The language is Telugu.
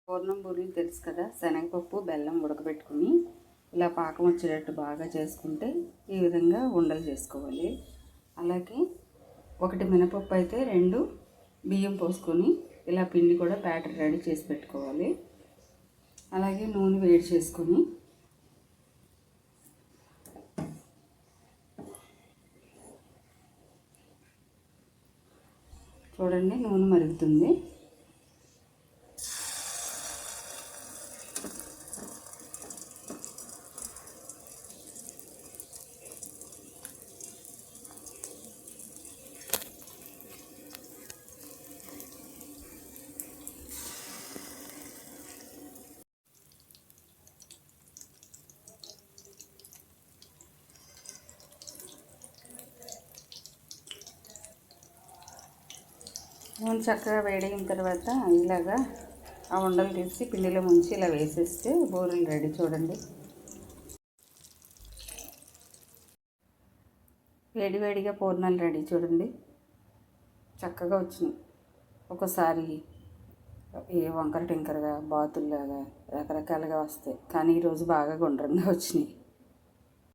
పూర్ణం బూరెలు తెలుసు కదా, శనగపప్పు బెల్లం ఉడకబెట్టుకుని ఇలా పాకం వచ్చేటట్టు బాగా చేసుకుంటే ఈ విధంగా ఉండలు చేసుకోవాలి. అలాగే ఒకటి మినపప్పు అయితే 2 బియ్యం పోసుకొని ఇలా పిండి కూడా బ్యాటర్ రెడీ చేసి పెట్టుకోవాలి. అలాగే నూనె వేడి చేసుకొని చూడండి, నూనె మరుగుతుంది. నూనె చక్కగా వేడిన తర్వాత ఇలాగా ఆ ఉండలు తీసి పిండిలో ముంచి ఇలా వేసేస్తే బూరెలు రెడీ. చూడండి, వేడివేడిగా పూర్ణాలు రెడీ. చూడండి, చక్కగా వచ్చినాయి. ఒకసారి ఏ వంకర టింకరగా బాతుల్లాగా రకరకాలుగా వస్తాయి, కానీ ఈరోజు బాగా గుండ్రంగా వచ్చినాయి.